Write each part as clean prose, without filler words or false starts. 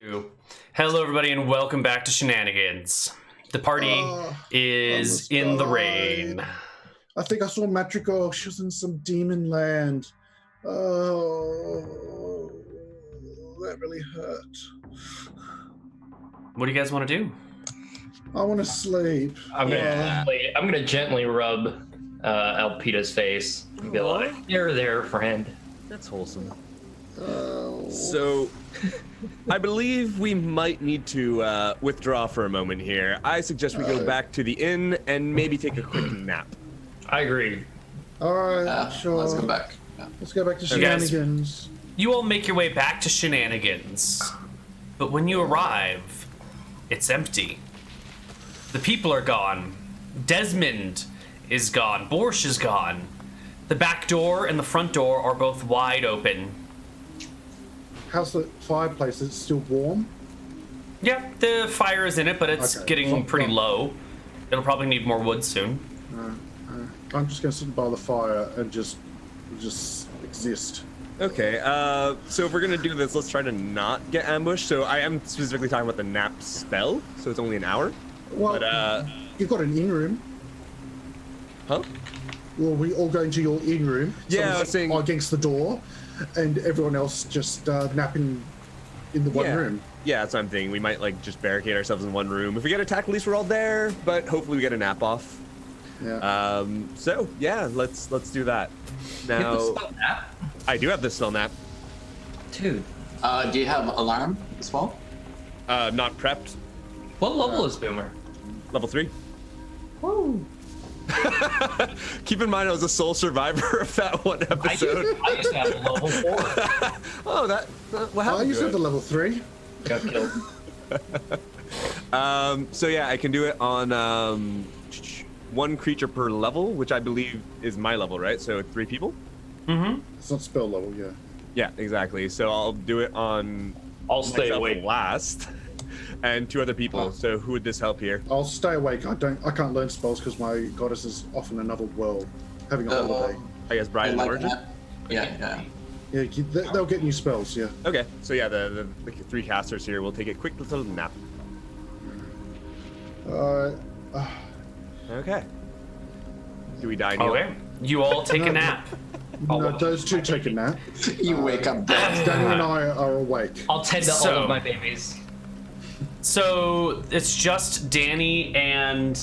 Hello, everybody, and welcome back to Shenanigans. The party is in the rain. I think I saw Matrico. She was in some demon land. Oh, that really hurt. What do you guys want to do? I want to sleep. I'm gonna gently rub Elpida's face and be like, "You're there, friend." That's wholesome. Oh. So, I believe we might need to withdraw for a moment here. I suggest we go back to the inn and maybe take a quick nap. I agree. All right, sure. Let's go back. Yeah. Let's go back to You guys- Shenanigans. You all make your way back to Shenanigans, but when you arrive, it's empty. The people are gone. Desmond is gone. Borsch is gone. The back door and the front door are both wide open. How's the fireplace? Is it still warm? Yeah, the fire is in it, but it's Okay. getting pretty low. It'll probably need more wood soon. I'm just gonna sit by the fire and just exist. Okay, so if we're gonna do this, let's try to not get ambushed. So I am specifically talking about the nap spell, so it's only an hour. Well, But, you've got an in room. huh? Well, we all go into your in room. Yeah, I was saying- against the door, and everyone else just napping in the one room. Yeah, that's what I'm thinking. We might like just barricade ourselves in one room. If we get attacked, at least we're all there. But hopefully we get a nap off. Yeah. So yeah, let's do that. You have the Now spell nap? I do have this spell nap. Dude, Do you have alarm as well? Not prepped. what level is Boomer? Level 3. Woo! Keep in mind, I was a sole survivor of that one episode. I used to have a level 4. Oh, what happened? I used to to have the level 3. Got killed. So yeah, I can do it on one creature per level, which I believe is my level, right? So 3 people. Mm-hmm. It's not spell level, yeah. Yeah, exactly. So I'll do it on I'll stay myself awake. last, and 2 other people. Oh. So who would this help here? I'll stay awake. I can't learn spells because my goddess is off in another world, having a holiday. I guess Bryan and Origin. Yeah. Yeah, they'll get new spells. Yeah. Okay, so yeah, the 3 casters here will take a quick little nap. Okay. Do we die, Neal? Okay. You all take a nap. No, those 2 take a nap. You wake up dead. Danny and I are awake. I'll tend to all So- of my babies. So it's just Danny and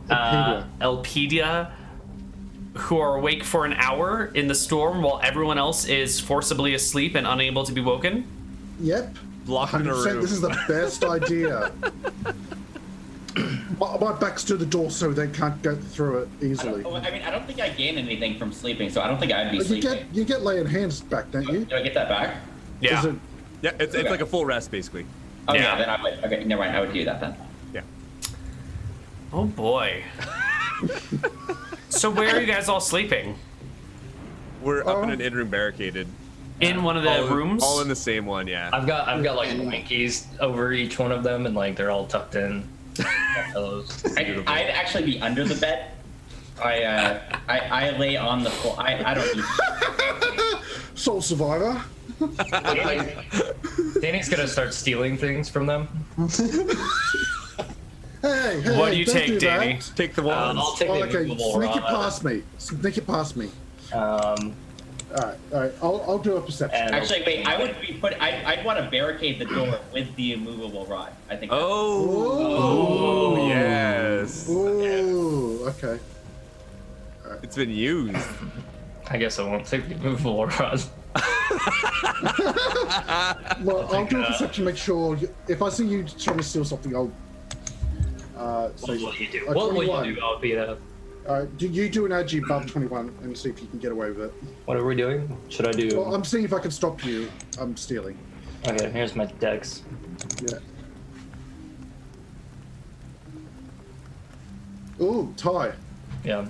Elpidia who are awake for an hour in the storm while everyone else is forcibly asleep and unable to be woken. Yep. Locked in a 100%. room. This is the best idea. My back's to the door so they can't go through it easily. I don't think I gain anything from sleeping, so I don't think I'd be sleeping. You get laying hands back, don't you? Do I get that back? Yeah. Is it, Yeah, it's like a full rest, basically. Oh, Yeah. yeah, then I would. Okay, never mind. I would do that then. Yeah. Oh boy. So where are you guys all sleeping? We're up in an in-room barricaded. In one of the rooms? All in the same one, yeah. I've got like blankies over each one of them, and like they're all tucked in. Pillows. I'd actually be under the bed. I lay on the floor. I don't need. Soul Survivor? Danny's gonna start stealing things from them. Hey, What do you take, do that. Danny? Take the wands. I'll take Oh, the okay, movable sneak it rod. past me. Sneak it past me. Um, All right. I'll do a perception. and Actually, wait. I would be put. I'd want to barricade the door with the immovable rod. I think. Oh, Ooh. yes. Ooh, okay. It's been used. I guess I won't take the movable rod. Well, I'll do a perception. Make sure if I see you trying to steal something, I'll. Say What will you do? a What will 21. you do? I'll be the. Do you do an AG above 21 and see if you can get away with it? What are we doing? Should I do? Well, I'm seeing if I can stop you. I'm stealing. Okay, here's my dex. Yeah. Ooh, tie. Yeah.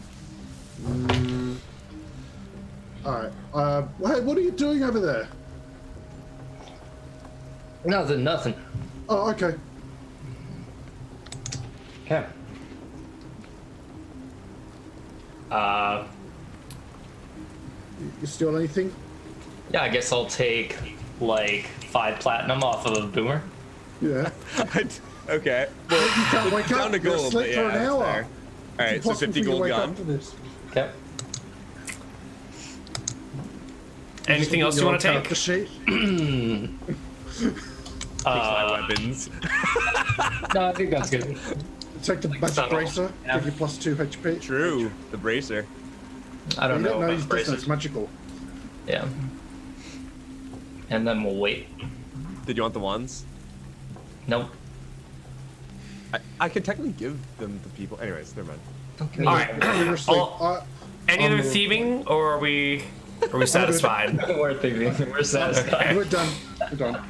All right. Hey, what are you doing over there? Nothing. Oh, okay. Okay. You steal anything? Yeah, I guess I'll take like 5 platinum off of Boomer. Yeah. Okay. Well, You can't wake down up. to You're gold, asleep but for yeah, an that's hour. fair. All right, so Impossible 50 for you to gold wake gone. up for this. Okay. Anything else you want to Character take? sheet. Takes my weapons. No, I think that's good. Take the magic Subtle. bracer. Yeah. Give you +2 HP. True. The bracer. I don't You know don't know about his braces. distance magical. Yeah. And then we'll wait. Did you want the wands? Nope. I could technically give them to people. Anyways, never mind. Okay. All right. You're asleep. Any I'm other the- thieving, or are we satisfied? We're thinking. We're satisfied. We're done. We're done.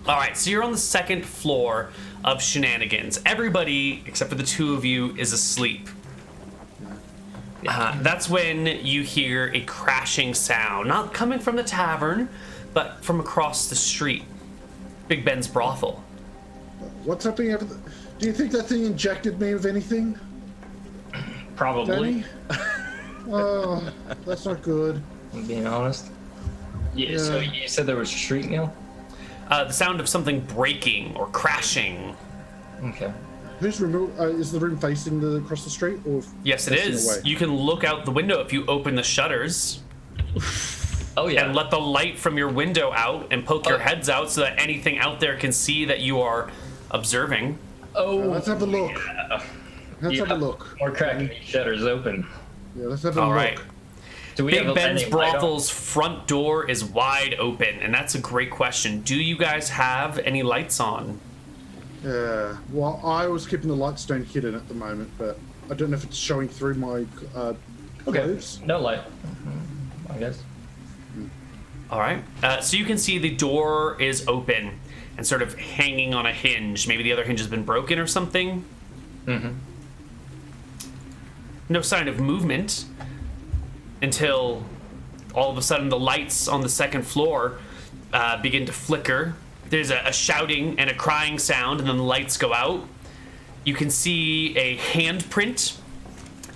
All right, so you're on the second floor of Shenanigans. Everybody, except for the two of you, is asleep. That's when you hear a crashing sound, not coming from the tavern, but from across the street. Big Ben's brothel. What's happening after the... Do you think that thing injected me with anything, Probably. Danny? Oh, that's not good. I'm being honest. Yeah. So Yeah. you said there was a street, Neal? The sound of something breaking or crashing. Okay. Who's removed? Is the room facing across the street, or Yes, it facing is. away? You can look out the window if you open the shutters Oh yeah. and let the light from your window out and poke your Oh. heads out so that anything out there can see that you are observing. Oh. Let's have a look. Let's have a look. We're cracking these shutters open. Yeah, let's have a All look. right. Do we Big have Ben's any light on? brothel's front door is wide open, and that's a great question. Do you guys have any lights on? Yeah. Well, I was keeping the light stone hidden at the moment, but I don't know if it's showing through my Okay. clothes. No light. I guess. All right. So you can see the door is open and sort of hanging on a hinge. Maybe the other hinge has been broken or something. Mm-hmm. No sign of movement until all of a sudden the lights on the second floor begin to flicker. There's a shouting and a crying sound, and then the lights go out. You can see a handprint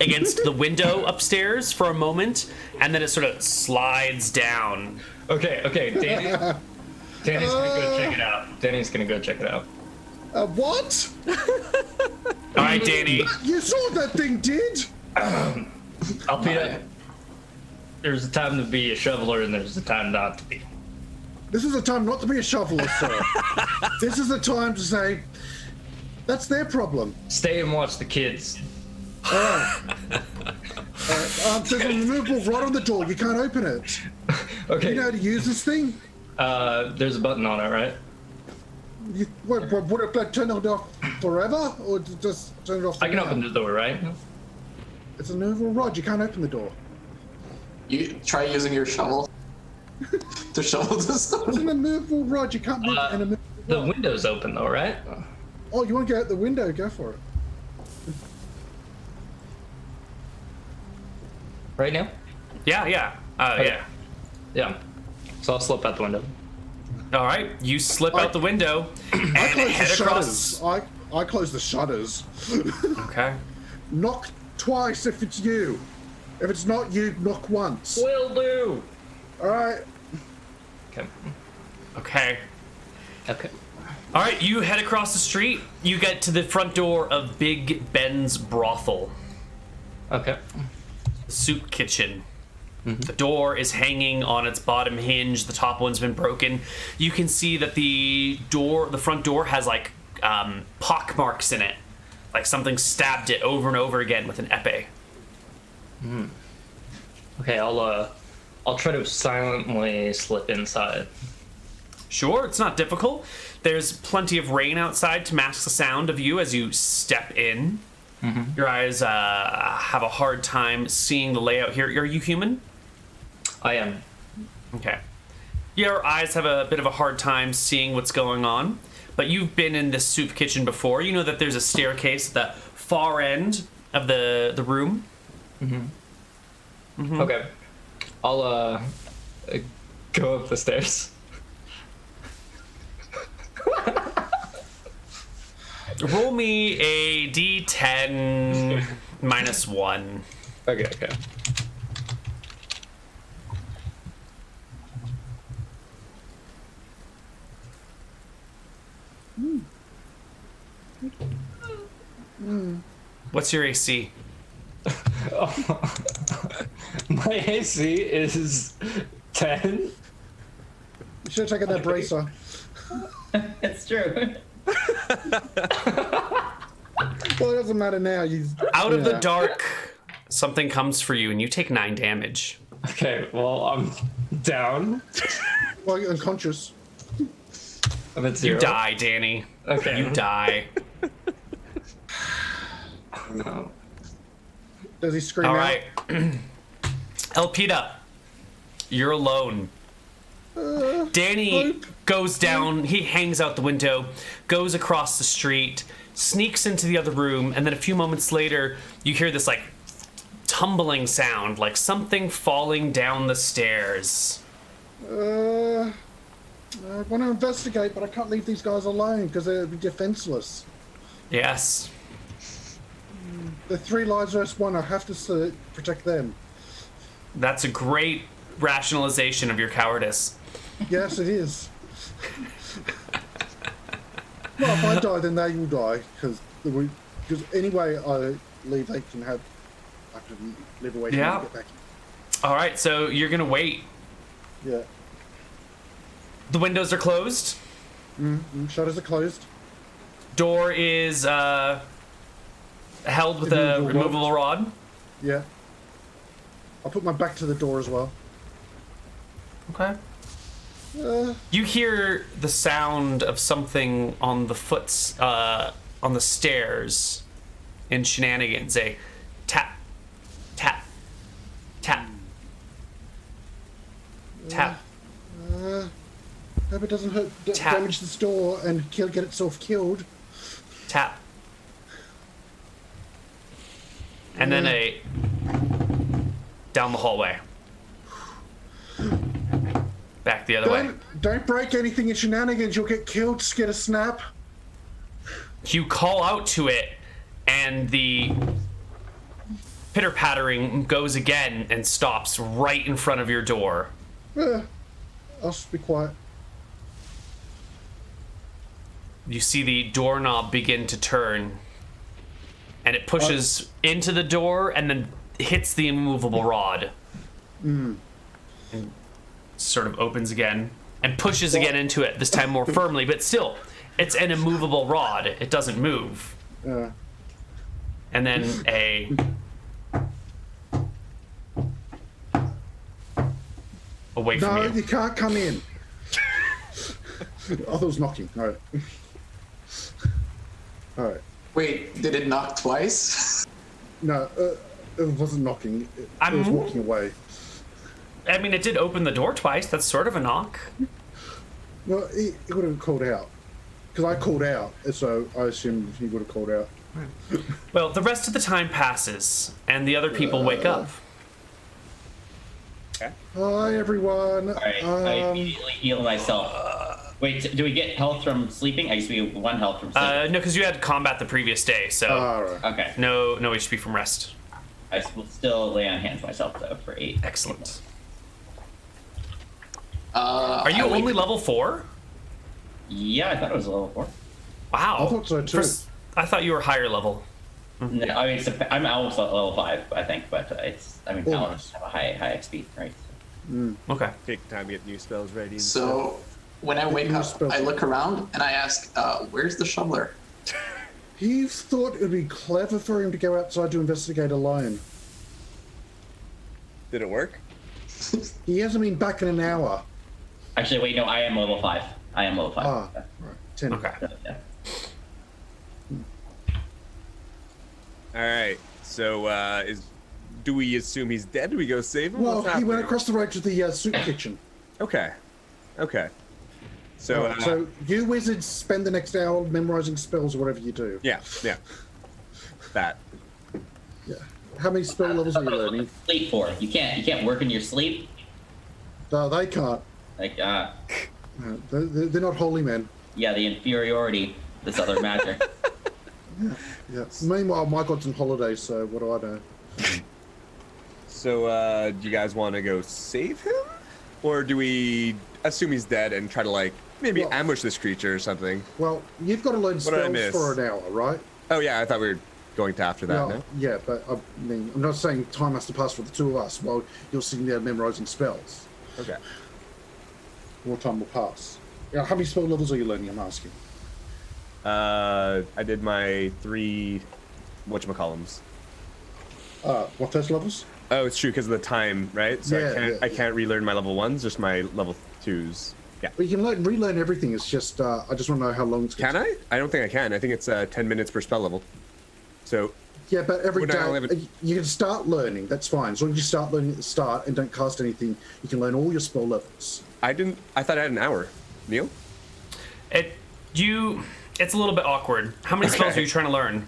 against the window upstairs for a moment, and then it sort of slides down. Okay. Danny's gonna go check it out. Danny's gonna go check it out. What? All right, Danny. You saw what that thing did? Alpita, there's a time to be a shoveler and there's a time not to be. This is a time not to be a shoveler, sir. This is the time to say, that's their problem. Stay and watch the kids. There's a removable rod on the door. You can't open it. Okay. You know how to use this thing? There's a button on it, right? Would it turn it off forever, or just turn it off? For I can now? open the door, right? It's a removable rod. You can't open the door. You try using your shovel to shovel this stuff. It's an immovable rod. You can't move an immovable The rod. window's open though, right? Oh, you want to go out the window? Go for it. Right now? Yeah. Okay. Yeah. Yeah. So I'll slip out the window. All right. You slip out the window and I close the head shutters. across. I close the shutters. Okay. Knock twice if it's you. If it's not you, knock once. Will do. All right. Okay. Okay. Okay. All right. You head across the street. You get to the front door of Big Ben's brothel, Okay. the soup kitchen. The door is hanging on its bottom hinge. The top one's been broken. You can see that the front door has like pock marks in it, like something stabbed it over and over again with an epee. Okay, I'll try to silently slip inside. Sure, it's not difficult. There's plenty of rain outside to mask the sound of you as you step in. Your eyes have a hard time seeing the layout here. Are you human? I am. Okay. Your eyes have a bit of a hard time seeing what's going on, but you've been in this soup kitchen before. You know that there's a staircase at the far end of the room. Okay. I'll go up the stairs. Roll me a d10 minus 1. Okay. What's your AC? My AC is 10. You should have taken that bracer. It's true. Well, it doesn't matter now. Out of the dark, something comes for you, and you take 9 damage. Okay, well, I'm down. Well, you're unconscious. I'm at You 0. die, Danny. Okay. You die. No. Does he scream All out? right. Elpida, you're alone. Danny goes down, he hangs out the window, goes across the street, sneaks into the other room, and then a few moments later, you hear this, like, tumbling sound, like something falling down the stairs. I want to investigate, but I can't leave these guys alone because they'll be defenseless. Yes. The 3 lives versus 1. I have to protect them. That's a great rationalization of your cowardice. Yes, it is. Well, if I die, then they will die because anyway I leave, they can have. I can live away from Yeah. them and get back. All right, so you're going to wait. Yeah. The windows are closed. Shutters are closed. Door is held with a removable rod. Yeah. I'll put my back to the door as well. Okay. You hear the sound of something on the on the stairs in Shenanigans. A tap, tap, tap, tap. Hope it doesn't hurt, Tap. damage this door and get itself killed. Tap. And then a down the hallway. Back the other way. Don't break anything in Shenanigans. You'll get killed. Just get a snap. You call out to it, and the pitter-pattering goes again and stops right in front of your door. I'll just be quiet. You see the doorknob begin to turn, and it pushes into the door and then hits the immovable rod. And sort of opens again and pushes again into it, this time more firmly, but still, it's an immovable rod. It doesn't move. And then away from No, you. you can't come in. Oh, there was knocking. All right. All right. Wait, did it knock twice? No, it wasn't knocking. It was walking away. I mean, it did open the door twice. That's sort of a knock. Well, he would have called out. Because I called out, so I assumed he would have called out. Well, the rest of the time passes, and the other people wake up. Hi, everyone. Alright, I immediately heal myself. Wait, do we get health from sleeping? I guess we have 1 health from sleeping. No, because you had combat the previous day, so All right. Okay. no HP from rest. I will still lay on hands myself, though, for 8. Excellent. Are Are you only level 4? Yeah, I thought it was a level 4. Wow. I thought so, too. I thought you were higher level. No, I mean, I'm almost at level 5, I think, but paladins Almost. have a high XP, right? Okay. Take time to get new spells ready. and So, when I wake up, I look around and I ask, where's the shoveler? He thought it would be clever for him to go outside to investigate alone. stuff. Did it work? He hasn't been back in an hour. Actually, wait, no, I am level 5. I am level 5. Ah, right. 10. Okay. Yeah. All right. So, do we assume he's dead? Do we go save him? Well, What's he happening? went across the road to the soup kitchen. Okay. Okay. So, So you wizards spend the next hour memorizing spells or whatever you do. yeah. That. Yeah. How many spell levels are you learning? Sleep for. You can't work in your sleep. No, they can't. Like, They're not holy men. yeah, the inferiority, this other magic. Yeah. Meanwhile, my god's on holiday, so what do I know? So, do you guys want to go save him? Or do we assume he's dead and try to, like, maybe Well- ambush this creature or something. Well, you've got to learn What did I spells miss? for an hour, right? Oh yeah, I thought we were going to after that. Yeah, No? yeah, but I mean, I'm not saying time has to pass for the two of us while you're sitting there memorizing spells. Okay. More time will pass. Yeah, how many spell levels are you learning? I'm asking. I did my 3 whatchamacallums. What first levels? Oh, it's true because of the time, right? So Yeah, I can't relearn my level 1s, just my level 2s. Yeah. Well, you can relearn everything. It's just I just want to know how long it's going Can I? I don't think I can. I think it's 10 minutes per spell level. So Yeah, but every Would I day only have it- you can start learning. That's fine. As long as you start learning at the start and don't cast anything, you can learn all your spell levels. I thought I had an hour. Neil? It's a little bit awkward. How many spells Okay. are you trying to learn?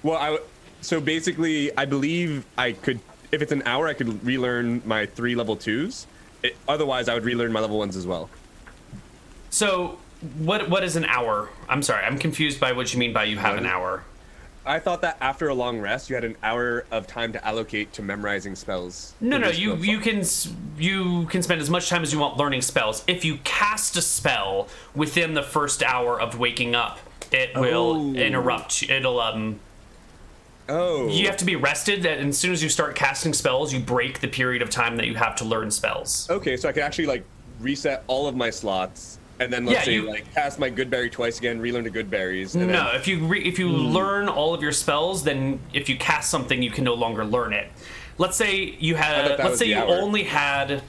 Well, so basically, I believe I could, if it's an hour, I could relearn my 3 level 2s. Otherwise, I would relearn my level 1s as well. So, what is an hour? I'm sorry, I'm confused by what you mean by you have an hour. I thought that after a long rest, you had an hour of time to allocate to memorizing spells. No, in no, this you spell. you can spend as much time as you want learning spells. If you cast a spell within the first hour of waking up, it will interrupt. It'll Oh. You have to be rested. And as soon as you start casting spells, you break the period of time that you have to learn spells. Okay, so I could actually like reset all of my slots, and then let's say like cast my good berry twice again, relearn the good berries. And No, then... if you learn all of your spells, then if you cast something, you can no longer learn it. Let's say you I thought had. that Let's was say the you hour. only had.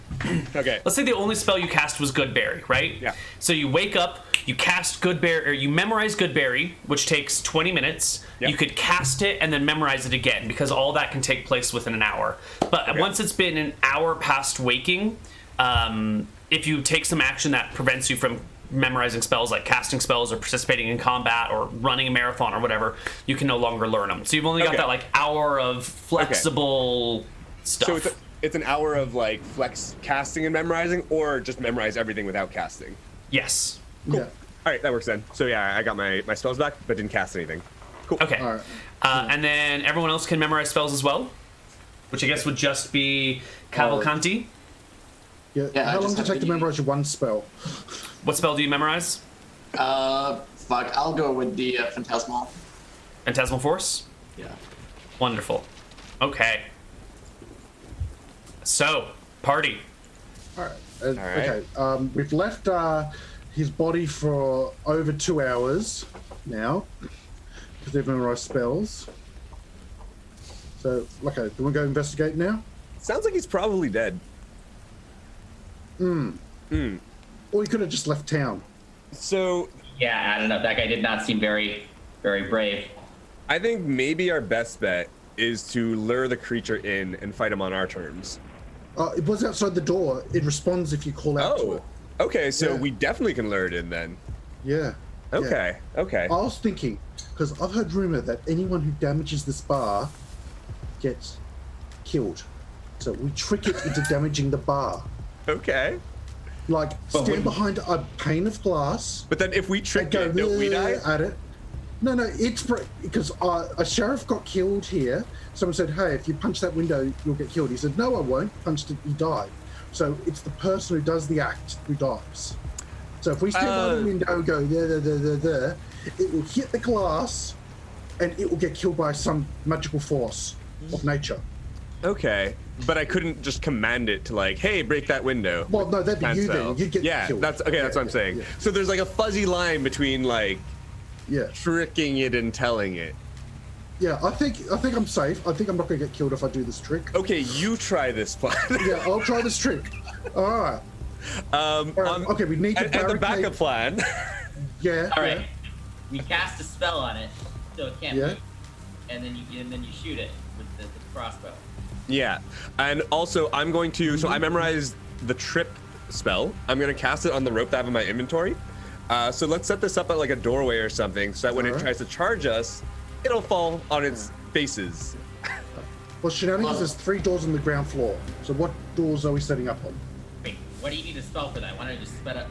Okay. Let's say the only spell you cast was Good Berry, right? Yeah. So you wake up, you cast Good Berry, or you memorize Good Berry, which takes 20 minutes. Yep. You could cast it and then memorize it again because all that can take place within an hour. But once it's been an hour past waking, if you take some action that prevents you from memorizing spells like casting spells or participating in combat or running a marathon or whatever, you can no longer learn them. So you've only got Okay. that like hour of flexible stuff. So it's an hour of like flex casting and memorizing, or just memorize everything without casting. Yes. Yeah. All right, that works then. So yeah, I got my spells back, but didn't cast anything. Cool. Okay. All right. And then everyone else can memorize spells as well, which I guess would just be Cavalcanti. Yeah. Yeah, I How long just does it have take to to- memorize your one spell? What spell do you memorize? Fuck, I'll go with the Phantasmal. Phantasmal Force? Yeah. Wonderful. Okay. So, party. All right. right. Okay. We've left his body for over 2 hours now because they've memorized spells. So, okay, do we go investigate now? Sounds like he's probably dead. Or you could have just left town. So Yeah, I don't know. That guy did not seem very, very brave. I think maybe our best bet is to lure the creature in and fight him on our terms. It was outside the door. It responds if you call out to it. Okay, so Yeah. we definitely can lure it in then. Yeah. Okay, okay. I was thinking, because I've heard rumor that anyone who damages this bar gets killed. So we trick it into damaging the bar. Okay. Like, But stand wouldn't- behind a pane of glass But then if we and trick go it, don't we die? at it. No, it's because a sheriff got killed here. Someone said, hey, if you punch that window, you'll get killed. He said, no, I won't. Punched it, he died. So it's the person who does the act who dies. So if we stand by the window and go there, it will hit the glass and it will get killed by some magical force of nature. Okay. But I couldn't just command it to like, hey, break that window. Well, no, that'd be you Cancel. then. You'd get yeah, killed. that's okay. That's what I'm saying. Yeah. So there's like a fuzzy line between like Yeah. tricking it and telling it. Yeah, I think I'm safe. I think I'm not going to get killed if I do this trick. Okay, you try this plan. Yeah, I'll try this trick. All right. Okay, we need to and the barricade- backup plan. Yeah. All right. We cast a spell on it, so it can't Yeah. move, and then you shoot it with the crossbow. Yeah, and also I'm going to. So I memorized the trip spell. I'm going to cast it on the rope that I have in my inventory. So let's set this up at like a doorway or something, so that when it Alright. tries to charge us, it'll fall on its faces. Well, Shenanigans, there's 3 doors on the ground floor. So what doors are we setting up on? Wait, what do you need to spell for that? Why don't you just set up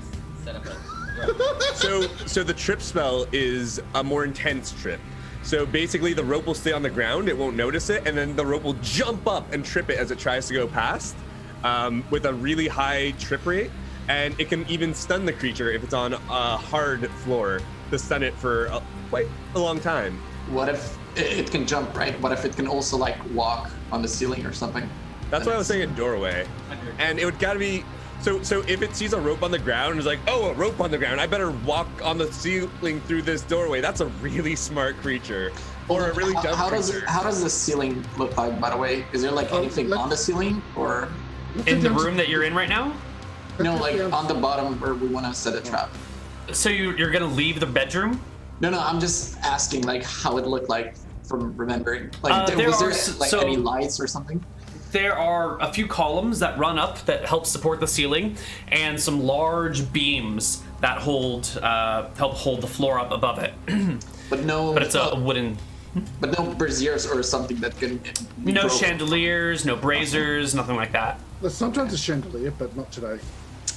a So the trip spell is a more intense trip. So basically, the rope will stay on the ground; it won't notice it, and then the rope will jump up and trip it as it tries to go past, with a really high trip rate. and it can even stun the creature if it's on a hard floor to stun it for quite a long time. What if it can jump, right? What if it can also like walk on the ceiling or something? That's why I was saying a doorway. And it would gotta be, so if it sees a rope on the ground, it's like, oh, a rope on the ground, I better walk on the ceiling through this doorway. That's a really smart creature. Or a really dumb creature. How does the ceiling look like, by the way? Is there like anything on the ceiling, or In the room that you're in right now? no, like on the bottom where we want to set a trap? So you're gonna leave the bedroom? No, I'm just asking like how it looked like from remembering. Like, There was are there like so- any lights or something? There are a few columns that run up that help support the ceiling, and some large beams that help hold the floor up above it. But no. But it's a wooden. But no braziers or something that can. be No broken. chandeliers. chandeliers, no braziers, nothing like that. There's sometimes a chandelier, but not today.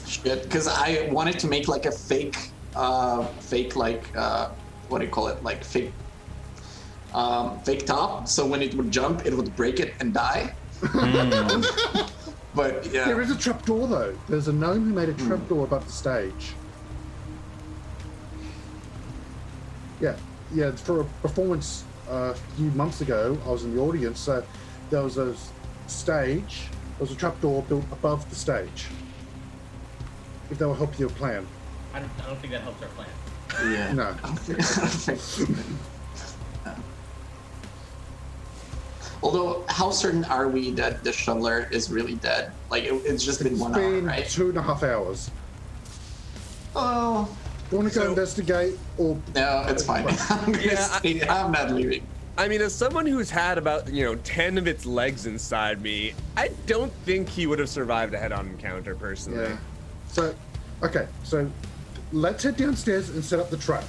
Shit, because I wanted to make like a fake like what do you call it? Like fake top. So when it would jump, it would break it and die. But yeah. There is a trapdoor though. There's a gnome who made a trapdoor above the stage. Yeah. For a performance a few months ago, I was in the audience. So there was a stage. There was a trapdoor built above the stage. If that will help your plan. I don't think that helps our plan. Yeah. No. I don't think. No. Although, how certain are we that the shoveler is really dead? Like, it's just been 1 hour, Been right? 2.5 hours. Oh, Do you want to go So- investigate or? no, it's fine. I'm gonna stay. I'm not leaving. I mean, as someone who's had about, 10 of its legs inside me, I don't think he would have survived a head-on encounter, personally. Yeah. So, okay. So, let's head downstairs and set up the trap.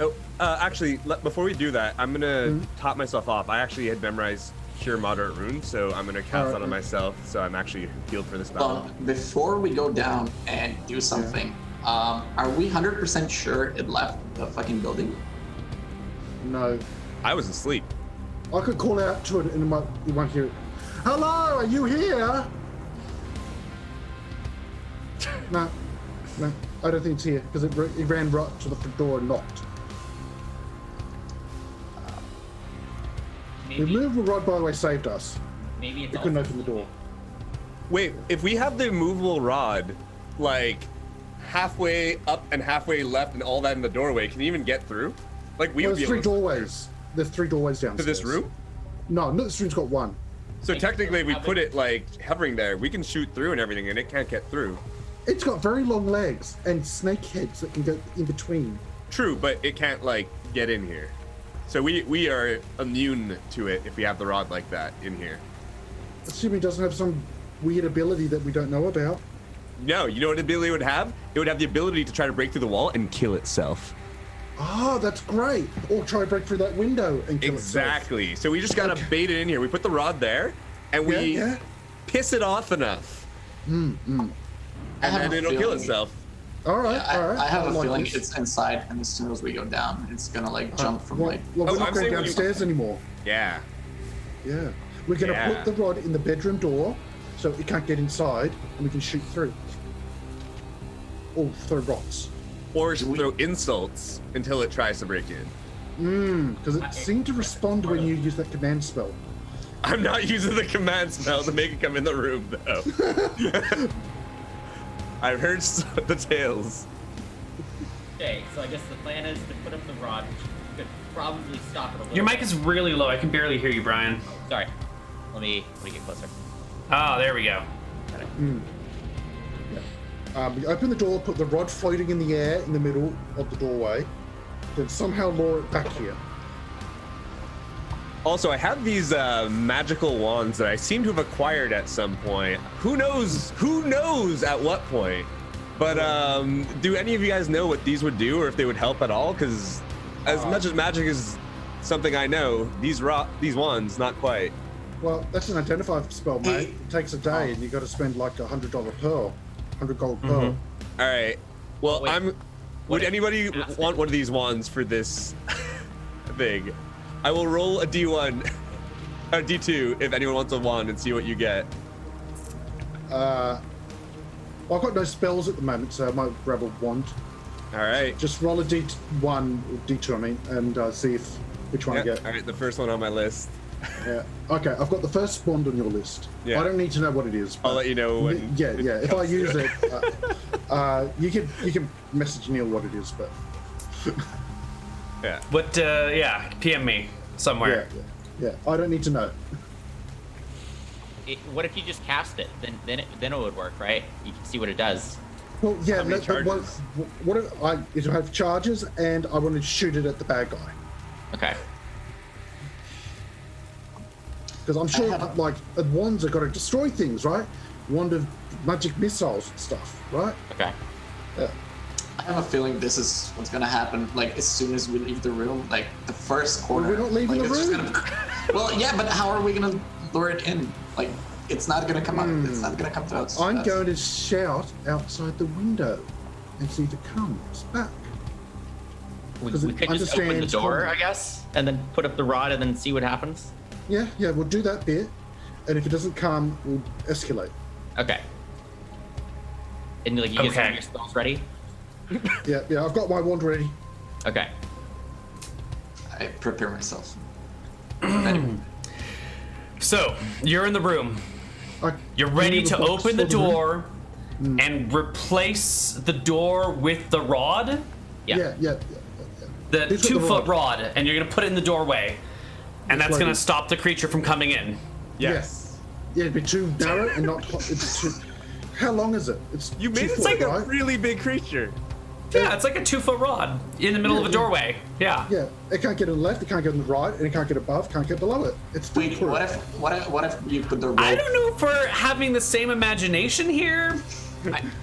Oh, actually, before we do that, I'm gonna top myself off. I actually had memorized Cure Moderate Wounds, so I'm gonna cast that on myself, so I'm actually healed for this battle. Before we go down and do something, are we 100% sure it left the fucking building? No. I was asleep. I could call out to it and you won't hear it. Hello, are you here? No, I don't think it's here because it ran right to the front door and knocked. The Maybe, removal rod, by the way, saved us. maybe it's It couldn't also open the door. Wait, if we have the movable rod, like, halfway up and halfway left and all that in the doorway, can you even get through? Like, we would There's be three able to... doorways. There's 3 doorways To downstairs. this room? No, this room's got 1. So Like, technically, if we how put big- it, like, hovering there, we can shoot through and everything, and it can't get through. It's got very long legs and snake heads that can go in between. True, but it can't, like, get in here. So we are immune to it if we have the rod like that in here. Assuming it doesn't have some weird ability that we don't know about. No, you know what ability it would have? It would have the ability to try to break through the wall and kill itself. Oh, that's great. Or try to break through that window and kill Exactly. So we just gotta bait it in here. We put the rod there, and we Yeah. piss it off enough, and then it'll kill itself. itself. All right, all right. I have a like feeling this. it's inside, and as soon as we go down, it's gonna like jump from Well, like. well, Oh, we're not I'm going saying when you- downstairs anymore. Yeah. Yeah. We're going to Yeah. put the rod in the bedroom door so it can't get inside and we can shoot through. Or throw rocks. Or throw insults until it tries to break in. Because it seemed to respond when you use that command spell. I'm not using the command spell to make it come in the room, though. I've heard the tales. Okay, so I guess the plan is to put up the rod, which could probably stop it a little Your mic bit. is really low. I can barely hear you, Brian. Sorry. Let me get closer. Oh, there we go. We open the door, put the rod floating in the air in the middle of the doorway, then somehow lure it back here. Also, I have these magical wands that I seem to have acquired at some point. Who knows? Who knows at what point? But do any of you guys know what these would do, or if they would help at all? Because as much as magic is something I know, these wands not quite. Well, that's an identify spell, mate. It takes a day and you got to spend like $100 pearl. 100 gold pearl. All right. Well, Wait, would what if anybody you ask want one of these wands for this thing? I will roll a D1 or D2 if anyone wants a wand and see what you get. I've got no spells at the moment, so I might grab a wand. All right. Just roll a D1, or D2, I mean, and see which one I get. All right, the first one on my list. Yeah. Okay, I've got the first wand on your list. Yeah. I don't need to know what it is. I'll let you know when. Yeah. If I use it, you can message Neal what it is, but Yeah. What? PM me somewhere. yeah. I don't need to know. What if you just cast it? Then it would work, right? You can see what it does. Well, yeah. How many What it'll have charges, and I want to shoot it at the bad guy. Okay. Because I'm sure, like, wands are got to destroy things, right? Wand of magic missiles and stuff, right? Okay. Yeah. I have a feeling this is what's gonna happen. Like as soon as we leave the room, like the first corner. Well, we're not leaving like, the it's just room. Well, yeah, but how are we gonna lure it in? Like, it's not gonna come up. It's not gonna come to us. I'm going to shout outside the window and see if it comes back. We 'Cause could it just open the understands door, combat. I guess, and then put up the rod and then see what happens. Yeah, we'll do that bit, and if it doesn't come, we'll escalate. Okay. And like you get some Okay. of your spells ready. Yeah, I've got my wand ready. Okay. I prepare myself. So you're in the room. You're Can ready you to box open the for room? door and replace the door with the rod, Yeah. Yeah. the This is the 2-foot rod. rod, and you're gonna put it in the doorway, and that's like gonna it. stop the creature from coming in. Yes. Yeah, it'd be too narrow and not. It's too. How long is it? It's You made 2 it foot, like a right? really big creature. Yeah, it's like a 2-foot rod in the middle of a Yeah. doorway. Yeah. Yeah, it can't get on the left, it can't get on the right, and it can't get above, can't get below it. It's too Wait, cool. what if you put the rope? I don't know if we're having the same imagination here.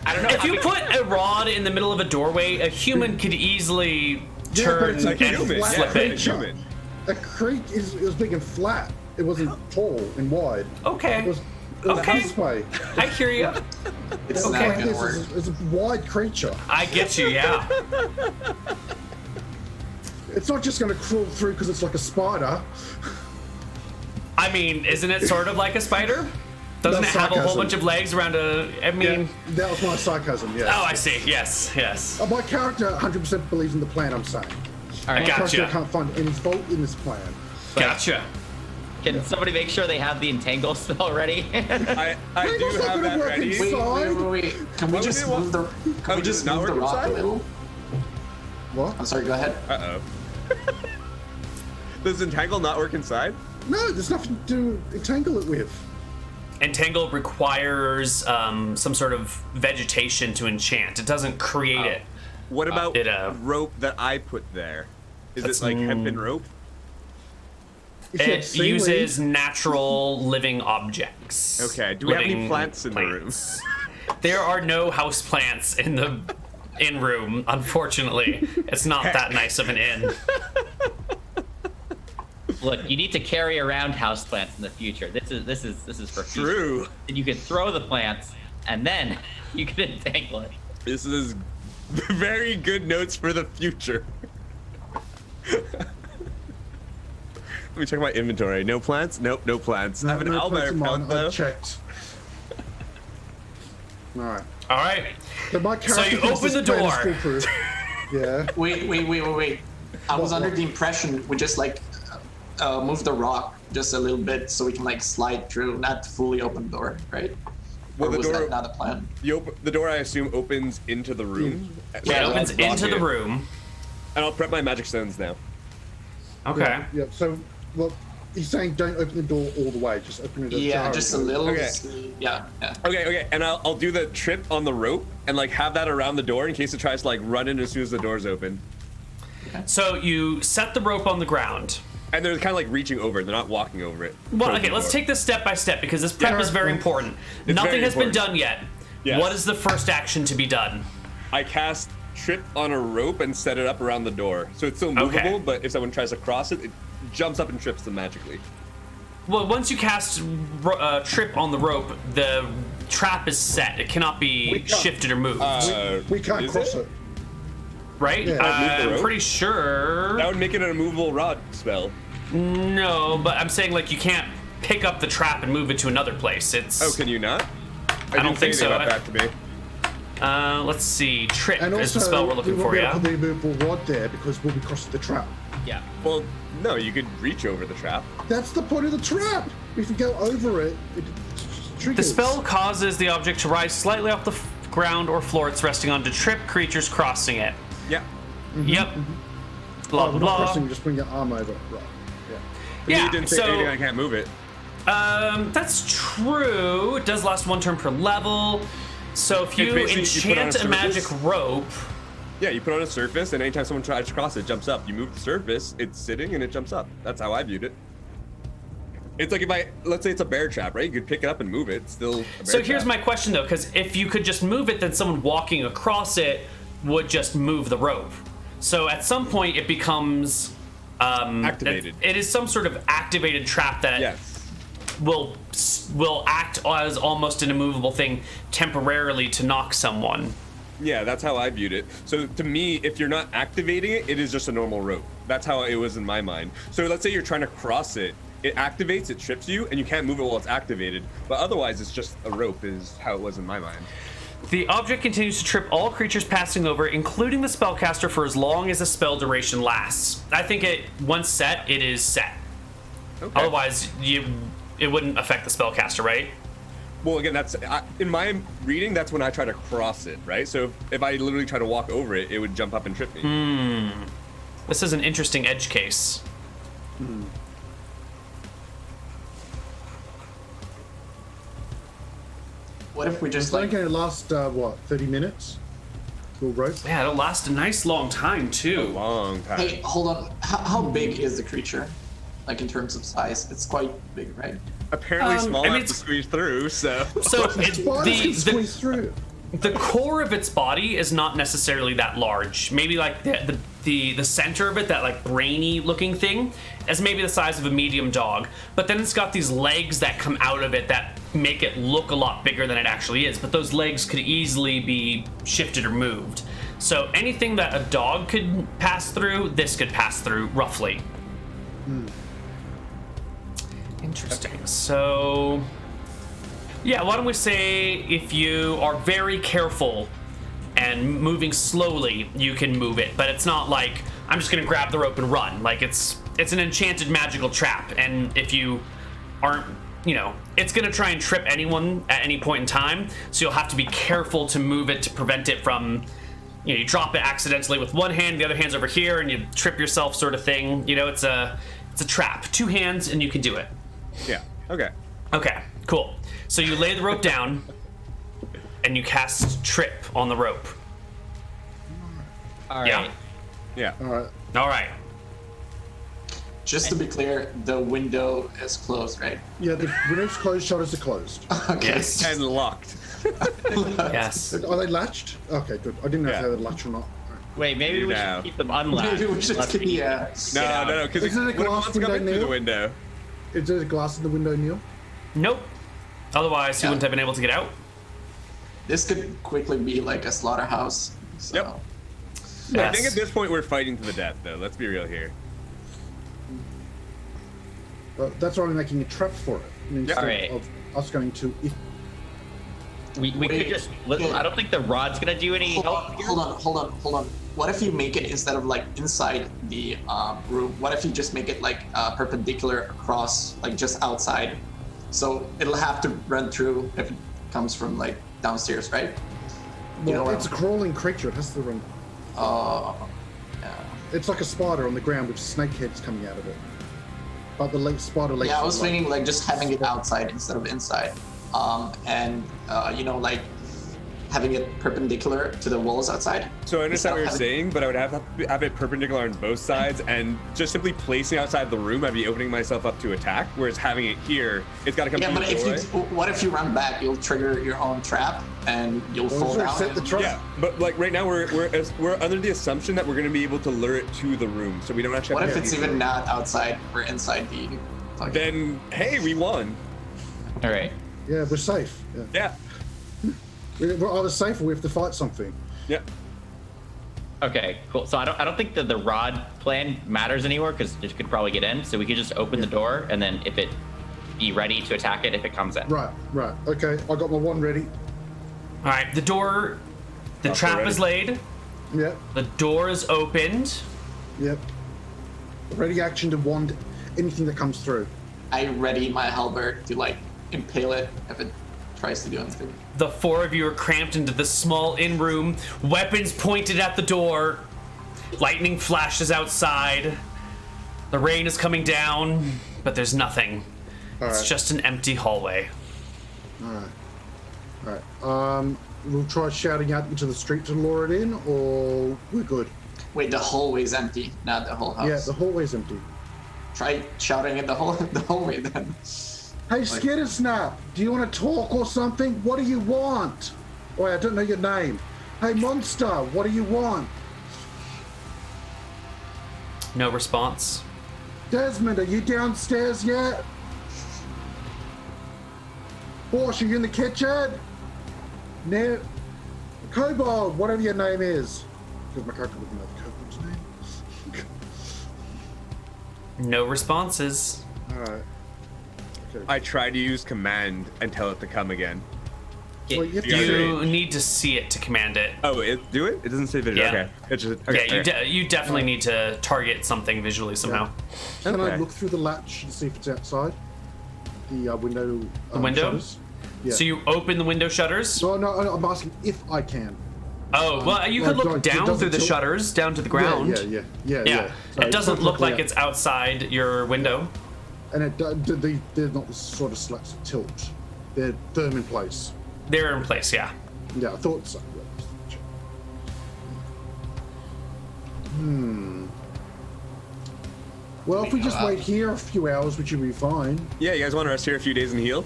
I don't know. If you put a rod in the middle of a doorway, a human could easily turn it's and a human, flat flip yeah. it. creature. A creek it was big and flat. It wasn't tall and wide. Okay. It was Okay. this way. I hear you. It's Okay. not gonna work. It's a wide creature. I get you, yeah. It's not just going to crawl through because it's like a spider. I mean, isn't it sort of like a spider? Doesn't That's it have a whole sarcasm. bunch of legs around a... I mean... That was my sarcasm, yeah. Oh, I see. Yes. My character 100% believes in the plan I'm saying. All right. Gotcha. My character can't find any fault in this plan. Gotcha. Can somebody make sure they have the entangle spell ready? I Hey, do that's not have gonna that work ready. Wait. Can we What just would it move the? Can Oh, we does just it not move the work rock a inside? little? What? I'm sorry. Go ahead. Uh-oh. Does entangle not work inside? No, there's nothing to entangle it with. Entangle requires some sort of vegetation to enchant. It doesn't create it. What about It, rope that I put there? Is That's- it like hempen rope? If you had It seaweed- uses natural living objects. Okay, do we have any Living plants in the room? plants. There are no house plants in the inn room, unfortunately. It's not that nice of an inn. Look, you need to carry around houseplants in the future. This is for future. True. And you can throw the plants, and then you can entangle it. This is very good notes for the future. Let me check my inventory. No plants? Nope, no plants. I have an No owlbear plants in mine, plant though. I checked. Alright. All right. So my character you thinks open this the plan is door. foolproof. Yeah. Wait. I was What? under the impression we just like move the rock just a little bit so we can like slide through, not fully open the door, right? Well, Or the was door- that not a plan? The door, I assume, opens into the room. It Yeah, opens I'll block into the it. room. And I'll prep my magic stones now. Okay. Yeah. So, well, he's saying don't open the door all the way. Just open it. Yeah, ajar just a and go. little. Okay. Yeah. Okay, and I'll do the trip on the rope and like have that around the door in case it tries to like run in as soon as the door's open. So you set the rope on the ground. And they're kind of like reaching over; they're not walking over it. Well, towards okay, the let's door. take this step by step because this prep Yeah. is very important. It's Nothing very has been important. done yet. Yes. What is the first action to be done? I cast trip on a rope and set it up around the door, so it's still movable. Okay. But if someone tries to cross it, it jumps up and trips them magically. Well, once you cast trip on the rope, the trap is set. It cannot We be can't- shifted or moved, We can't Is cross it? it. right? Yeah. Move the I'm rope? pretty sure. That would make it an immovable rod spell. No, but I'm saying like you can't pick up the trap and move it to another place. It's Oh, can you not? don't didn't say think so. anything about that to me. Let's see. Trip And is also, the spell we're looking we for, won't be able yeah? to put the immovable rod there because we'll be crossing the trap. Yeah. Well, no, you could reach over the trap. That's the point of the trap. If you go over it, it triggers. The spell causes the object to rise slightly off the ground or floor it's resting on to trip creatures crossing it. Yeah. Yep. Blah, Oh, we're not blah. crossing, just bring your arm over. Right. Yeah. Yeah, You didn't say so- anything, I can't move it. That's true. It does last 1 turn per level. So if It's you basically you put on enchant a a magic surface. rope, Yeah, you put on a surface, and anytime someone tries to cross it, it jumps up. You move the surface, it's sitting, and it jumps up. That's how I viewed it. It's like let's say it's a bear trap, right? You could pick it up and move it. It's still a bear so here's trap. my question though, because if you could just move it, then someone walking across it would just move the rope. So at some point it becomes Activated. It is some sort of activated trap that Yes. will act as almost an immovable thing temporarily to knock someone. Yeah, that's how I viewed it. So to me, if you're not activating it, it is just a normal rope. That's how it was in my mind. So let's say you're trying to cross it. It activates, it trips you, and you can't move it while it's activated. But otherwise, it's just a rope is how it was in my mind. The object continues to trip all creatures passing over, including the spellcaster, for as long as the spell duration lasts. I think once set, it is set. Okay. Otherwise, it wouldn't affect the spellcaster, right? Well, again, in my reading, that's when I try to cross it, right? So if I literally try to walk over it, it would jump up and trip me. This is an interesting edge case. What if we just It's like? only going to last, 30 minutes? Full rope? Yeah, it'll last a nice long time, too. Long time. Hey, hold on. How big is the creature? Like in terms of size, it's quite big, right? Apparently small I mean, enough to squeeze through, so. So Spiders can squeeze through. the core of its body is not necessarily that large. Maybe like the center of it, that like brainy looking thing, is maybe the size of a medium dog. But then it's got these legs that come out of it that make it look a lot bigger than it actually is. But those legs could easily be shifted or moved. So anything that a dog could pass through, this could pass through roughly. Interesting. So, yeah, why don't we say if you are very careful and moving slowly, you can move it. But it's not like, I'm just gonna grab the rope and run. Like, it's an enchanted magical trap. And if you aren't, it's gonna try and trip anyone at any point in time. So you'll have to be careful to move it to prevent it from, you drop it accidentally with one hand, the other hand's over here, and you trip yourself sort of thing. It's a trap. 2 hands and you can do it. Yeah, okay. Okay, cool. So you lay the rope down, and you cast Trip on the rope. All right. Yeah. Yeah. All right. All right. Just to be clear, the window is closed, right? Yeah, the window's closed, shutters are closed. Okay. Yes. And locked. Yes. Are they latched? Okay, good. I didn't know Yeah. if they were latched or not. Wait, maybe You we know. should keep them unlatched. Maybe we should Let them yeah. get out. No, because Isn't it a glass wants to come window, in through the Neal? window. Is there a glass in the window, Neal? Nope. Otherwise, he Yeah. wouldn't have been able to get out. This could quickly be like a slaughterhouse. So. Yep. I Yes. think at this point we're fighting to the death, though. Let's be real here. That's why we're making a trap for it. Instead Alright. of us going to it. We could Wait, just. yeah. I don't think the rod's gonna do any help. Hold on. What if you make it instead of like inside the room? What if you just make it like perpendicular across, like just outside? So it'll have to run through if it comes from like downstairs, right? You know Well, what it's a I'm- crawling creature. It has to run. Yeah. It's like a spider on the ground with snake heads coming out of it. But the spider legs. Yeah, I are was like- thinking like just having it outside instead of inside, and like having it perpendicular to the walls outside. So I understand what you're Having- saying, but I would have to have it perpendicular on both sides, and just simply placing outside the room, I'd be opening myself up to attack. Whereas having it here, it's got to come Yeah, through but the if doorway. what if you run back? You'll trigger your own trap, and you'll Well, fall sure, down. set the and- trap. Yeah, but like right now we're under the assumption that we're going to be able to lure it to the room, so we don't actually. What have if to it's use even it. not outside? We're inside the. fucking- Then hey, we won. All right. Yeah, we're safe. Yeah. Yeah. We're either safe or we have to fight something. Yeah. Okay. Cool. So I don't think that the rod plan matters anymore because it could probably get in. So we could just open the door and then if it be ready to attack it if it comes in. Right. Okay. I got my one ready. All right. The door The trap ready. is laid. Yep. The door is opened. Yep. Ready action to wand anything that comes through. I ready my halberd to like impale it if it tries to do anything. The four of you are cramped into the small inn room, weapons pointed at the door. Lightning flashes outside. The rain is coming down, but there's nothing. It's right. just an empty hallway. All right. We'll try shouting out into the street to lure it in, or we're good. Wait, the hallway's empty, not the whole house. Yeah, the hallway's empty. Try shouting at the hallway then. Hey, Skittersnap, do you want to talk or something? What do you want? Oh, I don't know your name. Hey, Monster, what do you want? No response. Desmond, are you downstairs yet? Bosh, are you in the kitchen? Neal, Kobold, whatever your name is. Because my character wouldn't know the Kobold's name. No responses. Alright. Okay. I try to use command and tell it to come again. Well, you have to Yeah. say- You need to see it to command it. Oh, do it? It doesn't say vision. Yeah. Okay. It's just, okay. Yeah, you definitely need to target something visually somehow. Can I Okay. look through the latch to see if it's outside? The window. The window? Shutters? Yeah. So you open the window shutters? No, I'm asking if I can. Oh, well, you could like, look it down doesn't through the tilt- shutters, down to the ground. Yeah. Yeah, So it doesn't look like out. it's outside your window. And they're not the sort of slats that tilt. They're firm in place. They're in place, yeah. Yeah, I thought so. Well, if we just wait here a few hours, we should be fine. Yeah, you guys want to rest here a few days and heal?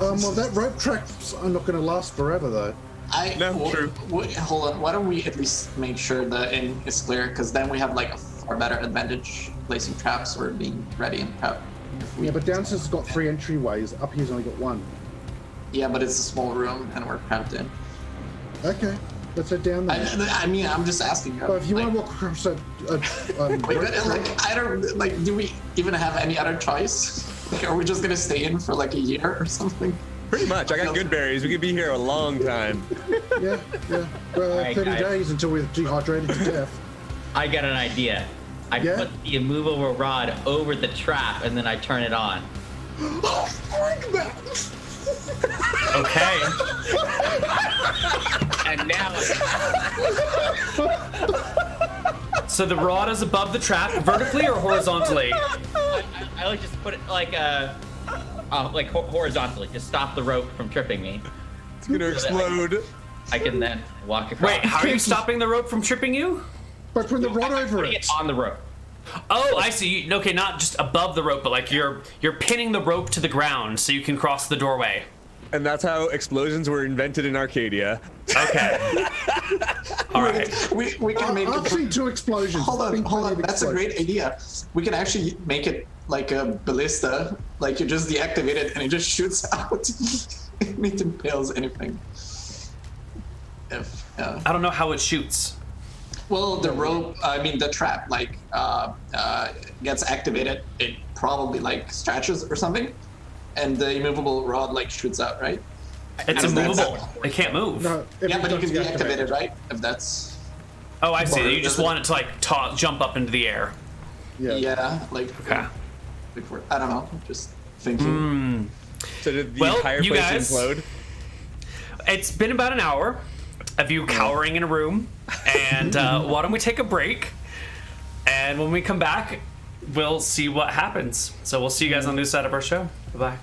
Well, that rope track's not going to last forever, though. True. Hold on. Why don't we at least make sure the inn is clear? Because then we have like a far better advantage placing traps or being ready and prep. Yeah, but downstairs has got 3 entryways. Up here's only got 1. Yeah, but it's a small room and we're cramped in. Okay, let's head down there. I mean, I'm just asking. But if you want to walk across Wait, but, like, I don't like. Do we even have any other choice? Like, are we just gonna stay in for like a year or something? Pretty much. I got good berries. We could be here a long time. Yeah. 30 I- days until we're dehydrated to death. I got an idea. I Yeah? put the immovable rod over the trap and then I turn it on. Okay. And now So the rod is above the trap, vertically or horizontally? I like just put it like horizontally, just stop the rope from tripping me. It's gonna explode. I can then walk across. Wait, how are you stopping the rope from tripping you? By putting the rod over Putting it. it on the rope. Oh, I see. Okay, not just above the rope, but like you're pinning the rope to the ground so you can cross the doorway. And that's how explosions were invented in Arcadia. Okay. All right. We can make I've it. seen 2 explosions. Hold I've on, seen hold plenty on. of That's a great explosions. idea. We can actually make it like a ballista. Like you just deactivate it and it just shoots out. It impales anything. I don't know how it shoots. Well, the rope, I mean, the trap, like, gets activated. It probably, like, stretches or something. And the immovable rod, like, shoots out, right? It's How does that immovable. sound? It can't move. No, Yeah, but you can every time's deactivate it, deactivated. right? If that's... Oh, I see. Or You just does it- want it to like jump up into the air. Yeah, like... Okay. Before, I don't know, just thinking. So did the Well, entire you place guys- implode? It's been about an hour of you cowering in a room, and why don't we take a break? And when we come back, we'll see what happens. So we'll see you guys on the new side of our show. Bye bye.